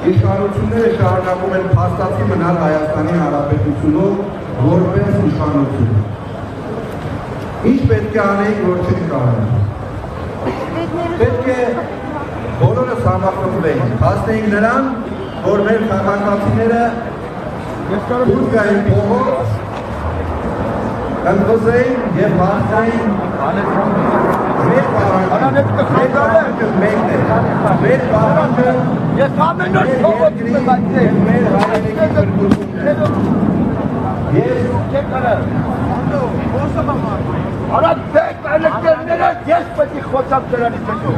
Իշխանությունները շարունակում են փաստացի մնալ Հայաստանի Հանրապետությունում որպես իշխանություն։ Ինչ պետք է անենք, որ չենք անում։ Պետք է բոլորս համախմբվենք, հասնենք նրան, որ մեր քաղաքացիները դուրս գային փողոց, ընդվզեին եւ հարցային մեր պահանջը մեկն է։ Մեր պահանջը Ես ամեն օր փողոց եմ այստեղ։ Մեր հայրենիքի բռնությունն է։ Ես չեմ կարող։ Արա դեք այլեկներները ես պետք է խոսամ դրանից հետո։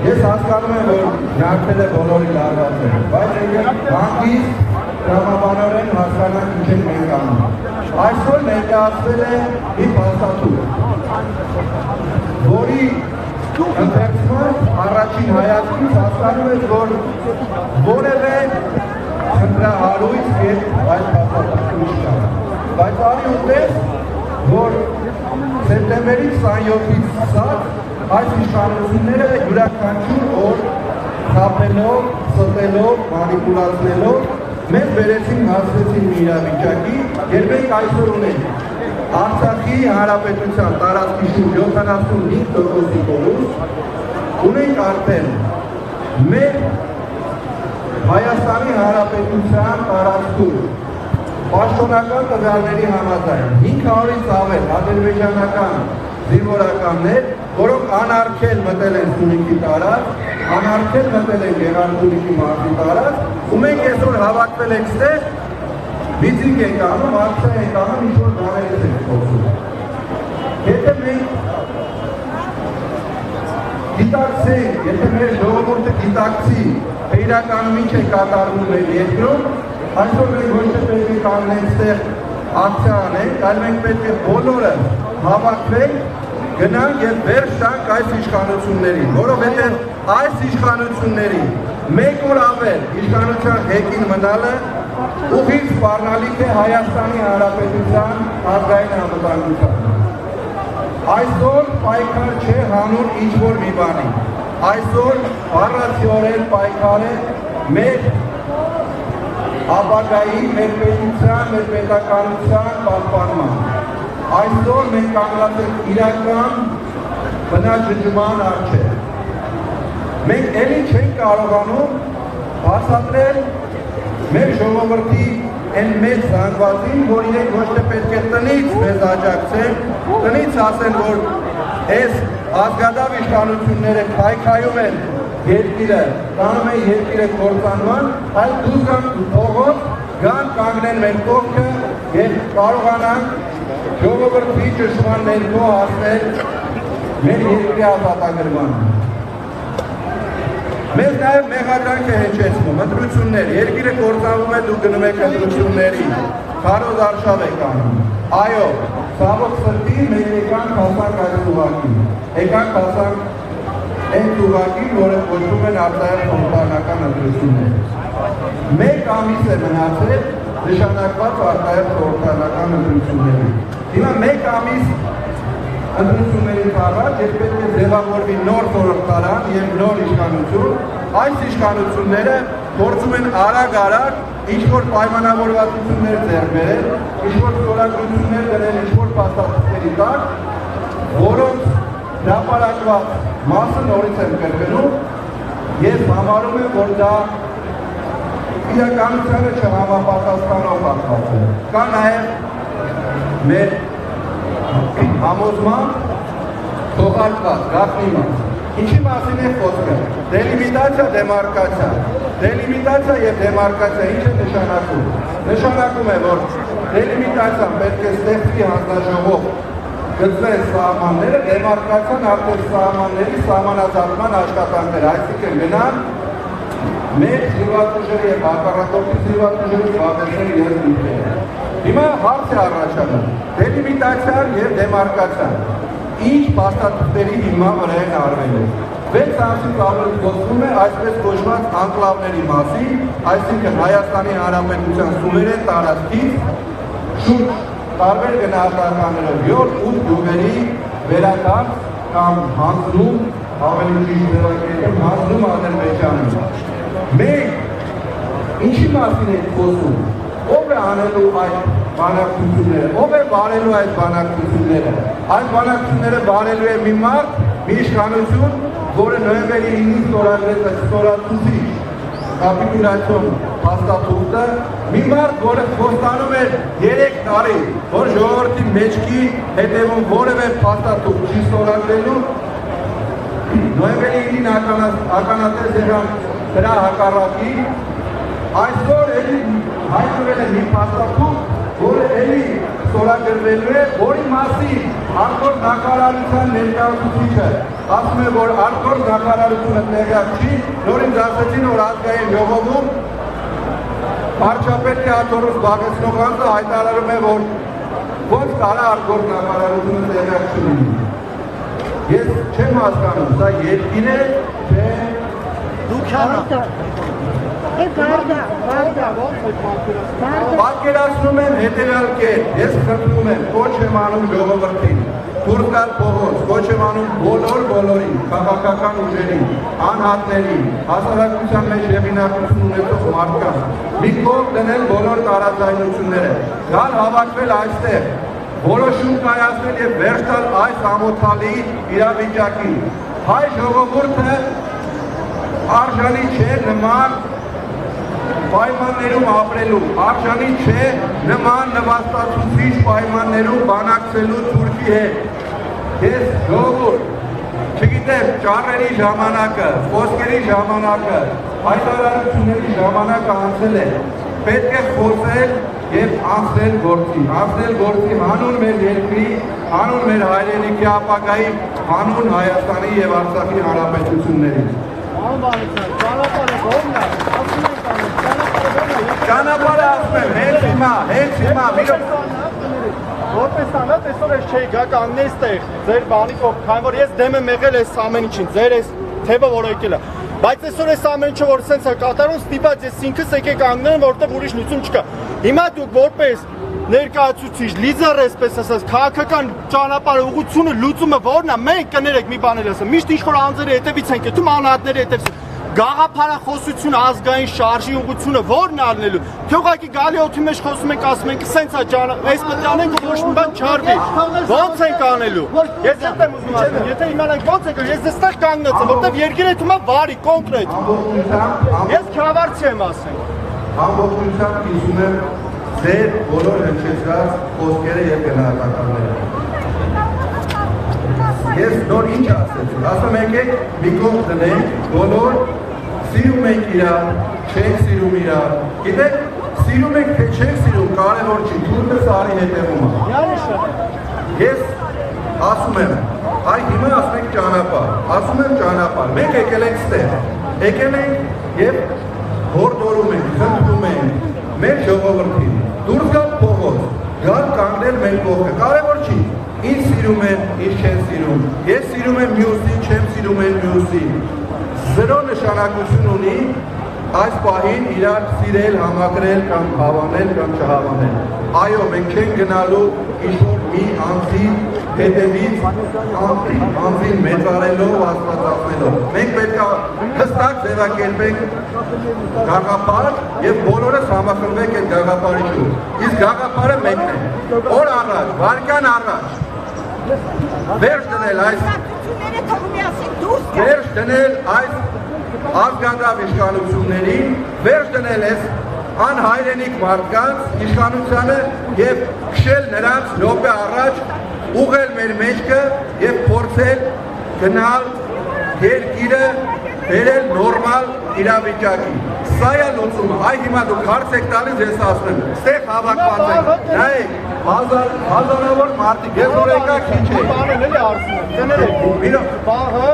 Ես հասկանում եմ, որ ջանքերը բոլորի լարված են, բայց հանգիստ տրամաբանորեն հասկանանք ինչ ենք մենք անում։ Այսօր ներկայացվել է մի փաստաթուղթ, որի ընթերցման առաջին հայացքից հասկանում ես, որ որևէ խնդրահարույց հետ այս փաստաթուղթը չկա։ Բայց արի ուտես, որ սեպտեմբերի 27-ից սկսած այս իշխանությունները յուրաքանչյուր օր խաբելով, ստելով, մանիպուլացնելով մեզ բերեցին հասցրեցին մի իրավիճակի, երբ մենք այսօր ունենք Արցախի Հանրապետության տարածքի շուրջ 75%-ի կորուստ, ունենք արդեն մեր Հայաստանի Հանրապետության տարածքում պաշտոնական տվյալների համաձայն 500-ից ավել ադրբեջանական զինվորականներ, որոնք անարգել մտել են Սյունիքի տարածք, անարգել մտել են Գեղարքունիքի մարզի տարածք, ու մենք այսօր հավաքվել ենք ստեղ, միծինգ ենք անում, ակցիա ենք անում, ինչ-որ բաներից ենք խոսում։ Եթե մենք գիտակցենք, եթե մեր ժողովուրդը գիտակցի, թե իրականում ինչ է կատարվում մեր երկրում, այսօր մենք ոչ թե պետք է կանգնենք ստեղ ակցիա անենք, այլ մենք պետք է բոլորը հավաքվենք, գնանք եւ վերջ տանք այս իշխանություններին, որովհետեւ այս իշխանությունների մեկ օր ավել իշխանության ղեկին մնալը ուղիղ սպառնալիք է Հայաստանի Հանրապետության ազգային անվտանգությանը։ Այսօր պայքար չէ հանուն ինչ-որ մի բանի, այսօր առանցիորեն պայքար է մեր ապագայի, մեր պետության, մեր պետականության պահպանման։ Այսօր մենք կանգնած ենք իրական բնաջնջման առջև։ Մենք էլի չենք կարողանում բացատրել մեր ժողովրդի այն մեծ զանգվածին, որ իրենք ոչ թե պետք է տնից մեզ աջակցեն, տնից ասեն, որ այս ազգադավ իշխանությունները քայքայում են երկիրը, տանում են երկիրը կործանման, այլ դուրս գան փողոց, գան կանգնեն մեր կողքը եւ կարողանան ժողովրդի ճշմարտ ներքո հասնել մեր երկրի ազատագրմանը։ Մեզ նաև մեղադրանք է հեչեցնում, ընտրություններ, երկիրը կործանվում է, դուք գնում եք ընտրությունների, քարոզ արշավ եք անում։ Այո, ցավոք սրտի մենք եկանք հասանք այս ուղղակին, եկանք հասանք այն ուղղակին, որը կոչվում են արտահայտ խորհրդարանական ընտրություններ։ Մեկ ամիս է մնացել նշանակված արտահայտ խորհրդարանական ընտրությունների։ Հիմա մեկ ամիս ընտրություններից առաջ երբ պետք է ձևավորվի նոր խորհրդարան եւ նոր իշխանություն, այս իշխանությունները փորձում են արագ-արագ ինչ-որ պայմանավորվածություններ ձեռք բերել, ինչ-որ ստորագրություններ դնել ինչ-որ փաստաթղթերի տակ, որոնց հրապարակված մասը նորից են կրկնում, ես համարում եմ, որ դա իրականությանը չհամապատասխանող հատված է։ Կա նաև մեր համոզման թողարկված գաղտնի մաս։ Ինչի մասին է խոսքը։ Դելիմիտացիա, դեմարկացիա։ Դելիմիտացիա եւ դեմարկացիա ինչ է նշանակում։ Նշանակում է, որ դելիմիտացիան պետք է ստեղծի հանձնաժողով գծվեն սահմանները, դեմարկացիան արդեն սահմանների սահմանազատման աշխատանքներ, այսինքն գնան մեր զինվորների եւ հակառակորդի զինվորների զբաղեցնել երկիրները։ Հիմա հարց է առաջանում. դելիմիտացիան եւ դեմարկացիան ինչ փաստաթղթերի հիման վրա են արվելու։ 6 ամսից ավելի խոսվում է այսպես կոչված անկլավների մասին, այսինքն Հայաստանի Հանրապետության սուվերեն տարածքից շուրջ տարբեր գնահատականներով 7-8 գյուղերի վերադարձ կամ հանձնում, ավելի ճիշտ ձևակերպել, հանձնում Ադրբեջանին։ Մենք ինչի մասին ենք խոսում, ով է անելու այդ բանակցությունները, ով է վարելու այդ բանակցությունները։ Այդ բանակցությունները վարելու է մի մարդ, մի իշխանություն, որը նոյեմբերի 9-ին ստորացուցիչ կապիտուլյացիոն փաստաթուղթը, մի մարդ, որը խոստանում էր 3 տարի, որ ժողովրդի մեջքի հետևում որևէ փաստաթուղթ չի ստորագրելու, նոյեմբերի 9-ին ականատես եղան դրա հակառակի, այսօր էլի հայտնվել է մի փաստաթուղթ, որը էլի ստորագրվելու է, որի մասին արտգործ նախարարության ներկայացուցիչը ասում է, որ արտգործ նախարարությունը տեղյակ չի, նորից ասեցին, որ ազգային ժողովում վարչապետ Թեոդորոս Բաղեցնողյանը հայտարարում է, որ ոնց կարա արտգործ նախարարությունը տեղյակ չլինի։ Ես չեմ հասկանում, սա երկիր է, թե Դուքյանը Պատկերացնում եմ հետևյալ կերպ, ես խնդրում եմ, կոչ եմ անում ժողովրդին, դուրս գալ փողոց, կոչ եմ անում բոլորին, քաղաքական ուժերին, անհատներին, հասարակության մեջ հեղինակություն ունեցող մարդկանց, մի կողմ դնել բոլոր տարաձայնությունները, գալ հավաքվել այստեղ, որոշում կայացնել եւ վերջ տալ այս ամոթալի իրավիճակին։ Հայ ժողովուրդը արժանի չէ նման պայմաններում ապրելու, արժանի չէ նման նվաստացուցիչ պայմաններում բանակցելու Թուրքի հետ։ Ես ժողովուրդ, չգիտեմ, ճառերի ժամանակը, խոսքերի ժամանակը, հայտարարությունների ժամանակը անցել է, պետք է խոսել եւ անցնել գործի, հանուն մեր երկրի, հանուն մեր հայրենիքի ապագայի, հանուն Հայաստանի եւ Արցախի հանրապետությունների։ Ճանապարհը ասում եմ, հենց հիմա, Որպես անհատ այսօր ես չէի գա կանգնել այստեղ, ձեր բանի կողմ, քանի որ ես դեմ եմ եղել այս ամեն ինչին, ձեր այս թեվը որ եկել է։ Բայց այսօր այս ամեն ինչը որ սենց է կատարում, ստիպած ես ինքս եկեք կանգնեմ, որտեղ ուրիշ լուծում չկա։ Հիմա դուք որպես ներկայացուցիչ, լիդեր այսպես ասած, քաղաքական ճանապարհը ուղղությունը լուծումը որն է, մենք կներեք մի բաներ ասեմ։ Միշտ ինչ որ անձերի հետևից ենք եթում, անհատների հետևից։ Գաղափարախոսություն ազգային շարժի ուղղությունը որն է ալնելու։ Թողակի գալի օդի մեջ խոսում ենք, ասում ենք, սենց է այս պետք է անենք, ոչ մի բան չարվի։ Ո՞նց ենք անելու։ Ես էլ եմ ուզում ասեմ, եթե իմանանք ո՞նց ենք, ես այստեղ կանգնած եմ, որտեվ երկիրը թվում է վարի, կոնկրետ։ Ես քրավարցի եմ ասեմ։ Ամբողջությամբ կիսում եմ ձեր բոլոր հնչեցրած խոսքերը եւ գնահատականները։ Ես նոր ինչ ասեցի, ասում եկեք մի կողմ դնենք, բոլոր սիրում ենք իրար, չենք սիրում իրար, գիտեք, սիրում ենք, թե չենք սիրում, կարևոր չի, թուրքը սարի հետևում է։ Ես ասում եմ, այ հիմա ասում ենք ճանապարհ, մենք եկել ենք ստեղ, եկել ենք եւ հորդորում ենք, խնդրում ենք մեր ժողովրդին, դուրս գալ փողոց, գալ կանգնել մեր կողքը, կարևոր չի։ Ինչ սիրում են, ինչ չեն սիրում, ես սիրում եմ մյուսին, չեմ սիրում են մյուսին, զրո նշանակություն ունի այս պահին իրար սիրել, համակրել կամ հավանել կամ չհավանել, այո, մենք չենք գնալու ինչ-որ մի անձի հետևից անձին մեծարելով, աստվածացնելով, մենք պետք է հստակ ձևակերպենք գաղափար եւ բոլորս համախմբենք այդ գաղափարի շուրջ, իսկ գաղափարը մեկն է, օր առաջ, վարկյան առաջ, վերջ դնել այս ազգանդավ իշխանություններին, վերջ դնել այս անհայրենիք մարդկանց իշխանությանը եւ քշել նրանց րոպե առաջ, ուղղել մեր մեջքը եւ փորձել գնալ երկիրը բերել նորմալ իրավիճակի։ Սա է լուծումը։ Այ հիմա դուք հարց եք տալիս, ես ասում եմ, ստեղ հավաքված եք։ Նայեք, հազարավոր մարդիկ, ես որ եկա քիչ է։ Բանել էլի արսում եմ, դներեք։ Բահը,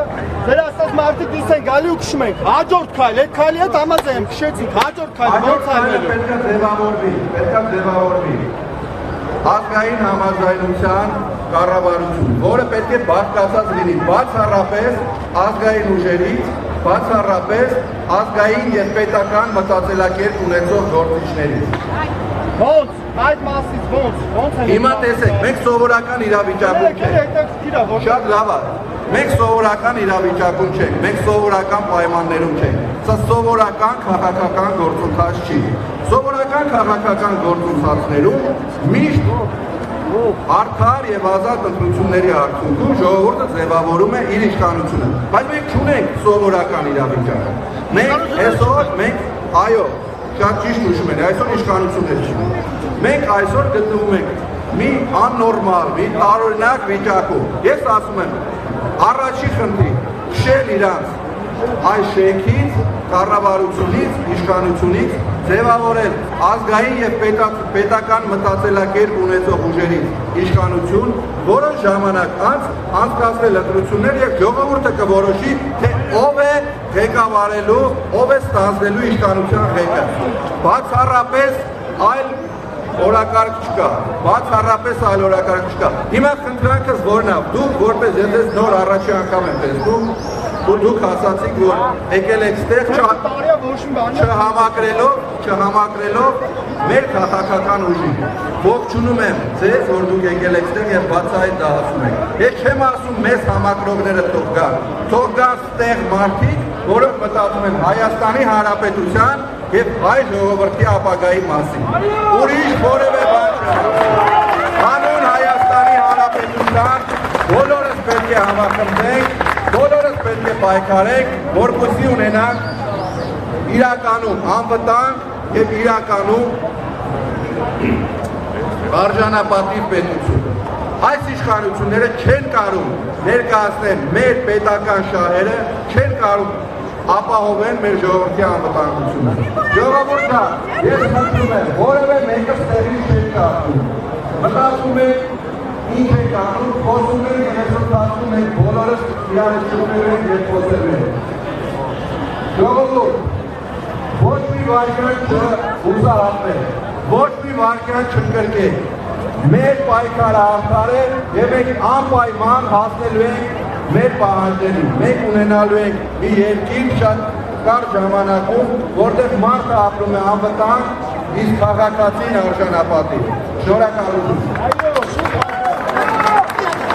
ձեր ասած մարդիկ դուս են գալի ու քշում ենք։ Հաջորդ քայլ, այդ քայլի հետ համաձայն եմ, քշեցինք, հաջորդ քայլը ո՞նց անելու։ Պետք է ձևավորվի։ Ազգային համաձայնության կառավարություն, որը պետք է բաղկացած լինի բացառապես ազգային ուժերից, բացառապես ազգային եւ պետական մտածելակերպ ունեցող գործիչներից։ Ոնց, այդ մասից ոնց է։ Հիմա տեսեք, մենք սովորական իրավիճակում չենք։ Շատ լավ է։ Մենք սովորական իրավիճակում չենք, մենք սովորական պայմաններում չենք։ Սա սովորական քաղաքական գործընթաց չի։ Սովորական քաղաքական գործընթացներում միշտ արդար եւ ազատ ընտրությունների արդյունքում ժողովուրդը ձևավորում է իր իշխանությունը։ Բայց մենք չունենք սովորական իրավիճակ։ Այո, շատ ճիշտ հուշում են, այսօր իշխանություններ չի։ Մենք այսօր գտնվում ենք մի աննորմալ, մի տարօրինակ վիճակում։ Ես ասում եմ, առաջի խնդրի քշել իրանց այս շենքից, կառավարությունից, իշխանությունից ձևավորել ազգային եւ պետական մտածելակերպ ունեցող ուժերից իշխանություն, որը ժամանակ անց անցկացնել ընտրություններ եւ ժողովուրդը կորոշի, թե ով է ղեկավարելու, ով է ստանձնելու իշխանության ղեկը։ Բացառապես այլ օրակարգ չկա, բացառապես այլ օրակարգ չկա։ Հիմա խնդրանքս որն է, դուք որպես ես նոր առաջի անգամ եմ տեսնում, ու դուք ասացիք, որ եկել եք ստեղ չհամակրելով մեր քաղաքական ուժին։ Ողջունում եմ ձեզ, որ դուք եկել եք ստեղ եւ բացահայտ դա ասում եք։ Ես չեմ ասում մեզ համակրողները թող գան ստեղ մարդիկ, որոնք մտածում են Հայաստանի Հանրապետության եւ հայ ժողովրդի ապագայի մասին։ Ուրիշ որևէ բան չէ։ Հանուն Հայաստանի Հանրապետության բոլորս պետք է համախմբենք, բոլորս պետք է պայքարենք, որպեսզի ունենանք իրականում անվտանգ եւ իրականում արժանապատիվ պետություն։ Այս իշխանությունները չեն կարող ներկայացնել մեր պետական շահերը, չեն կարող ապահովեն մեր ժողովրդի անվտանգությունը։ Ժողովուրդը, ես խնդրում եմ, որևէ մեկը ստեղի չեն կարծում։ Մտածում եք, ինչ եք անում, խոսում եք եւ այսօրտացում եք բոլորս իրար շփվել ենք եւ խոսել ենք։ Ժողովուրդ, ոչ մի վարկան չհուսահատվեք, ոչ մի վարկան չկրկեք։ Մեր պայքարը արդար է եւ մենք անպայման հասնելու ենք մեր պահանջներին, մենք ունենալու ենք մի երկիր շատ կարճ ժամանակում, որտեղ մարդը ապրում է անվտանգ, իսկ քաղաքացին արժանապատիվ։ Շնորհակալություն։